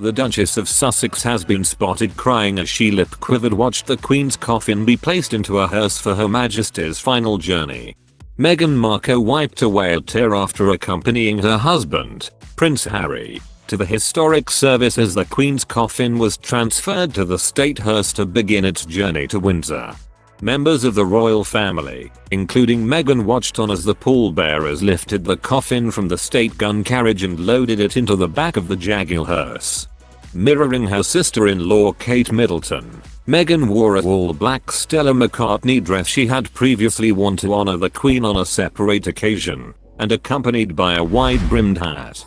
The Duchess of Sussex has been spotted crying as she lip-quivered watched the Queen's coffin be placed into a hearse for Her Majesty's final journey. Meghan Markle wiped away a tear after accompanying her husband, Prince Harry, to the historic service as the Queen's coffin was transferred to the state hearse to begin its journey to Windsor. Members of the royal family, including Meghan, watched on as the pallbearers lifted the coffin from the state gun carriage and loaded it into the back of the Jaguar hearse. Mirroring her sister-in-law Kate Middleton, Meghan wore a all-black Stella McCartney dress she had previously worn to honor the Queen on a separate occasion, and accompanied by a wide-brimmed hat.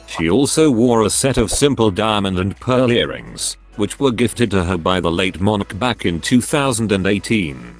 She also wore a set of simple diamond and pearl earrings, which were gifted to her by the late monarch back in 2018.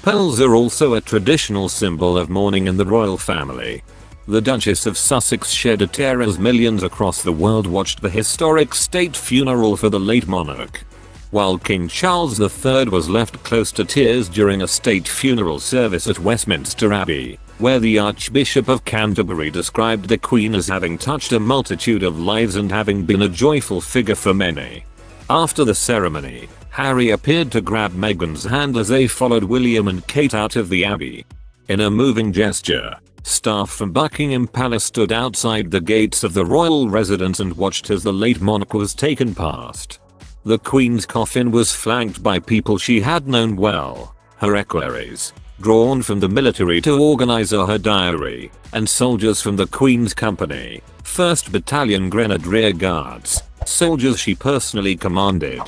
Pearls are also a traditional symbol of mourning in the royal family. The Duchess of Sussex shed a tear as millions across the world watched the historic state funeral for the late monarch. While King Charles III was left close to tears during a state funeral service at Westminster Abbey, where the Archbishop of Canterbury described the Queen as having touched a multitude of lives and having been a joyful figure for many. After the ceremony, Harry appeared to grab Meghan's hand as they followed William and Kate out of the Abbey. In a moving gesture, staff from Buckingham Palace stood outside the gates of the royal residence and watched as the late monarch was taken past. The Queen's coffin was flanked by people she had known well, her equerries, drawn from the military to organize her diary, and soldiers from the Queen's Company, 1st Battalion Grenadier Guards, soldiers she personally commanded.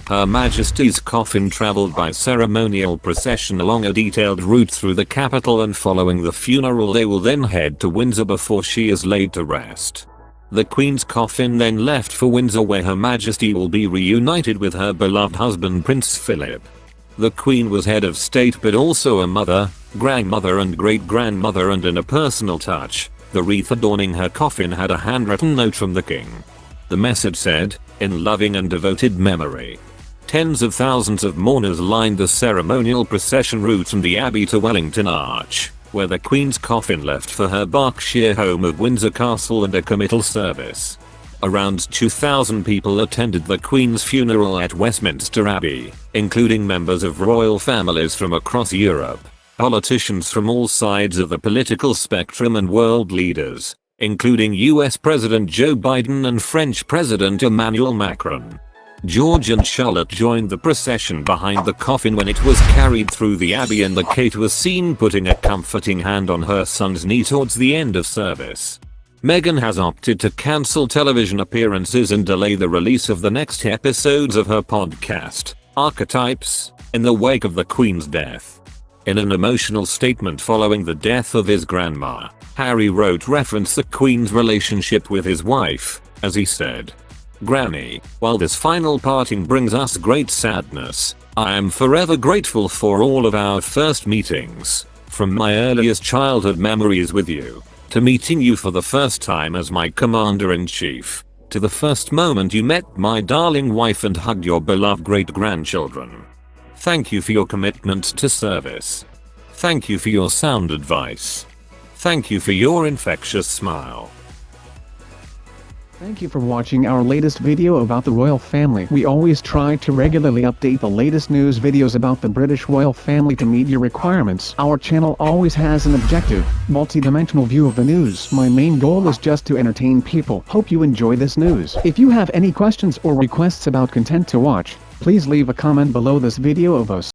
Her Majesty's coffin traveled by ceremonial procession along a detailed route through the capital, and following the funeral they will then head to Windsor before she is laid to rest. The Queen's coffin then left for Windsor, where Her Majesty will be reunited with her beloved husband Prince Philip. The Queen was head of state but also a mother, grandmother and great-grandmother, and in a personal touch, the wreath adorning her coffin had a handwritten note from the King. The message said, "In loving and devoted memory." Tens of thousands of mourners lined the ceremonial procession route from the Abbey to Wellington Arch, where the Queen's coffin left for her Berkshire home of Windsor Castle and a committal service. Around 2,000 people attended the Queen's funeral at Westminster Abbey, including members of royal families from across Europe, politicians from all sides of the political spectrum, and world leaders, including US President Joe Biden and French President Emmanuel Macron. George and Charlotte joined the procession behind the coffin when it was carried through the Abbey, and Kate was seen putting a comforting hand on her son's knee towards the end of service. Meghan has opted to cancel television appearances and delay the release of the next episodes of her podcast, Archetypes, in the wake of the Queen's death. In an emotional statement following the death of his grandma, Harry wrote reference the Queen's relationship with his wife, as he said, "Granny, while this final parting brings us great sadness, I am forever grateful for all of our first meetings, from my earliest childhood memories with you, to meeting you for the first time as my commander-in-chief, to the first moment you met my darling wife and hugged your beloved great-grandchildren. Thank you for your commitment to service. Thank you for your sound advice. Thank you for your infectious smile." Thank you for watching our latest video about the royal family. We always try to regularly update the latest news videos about the British royal family to meet your requirements. Our channel always has an objective, multi-dimensional view of the news. My main goal is just to entertain people. Hope you enjoy this news. If you have any questions or requests about content to watch, please leave a comment below this video of us.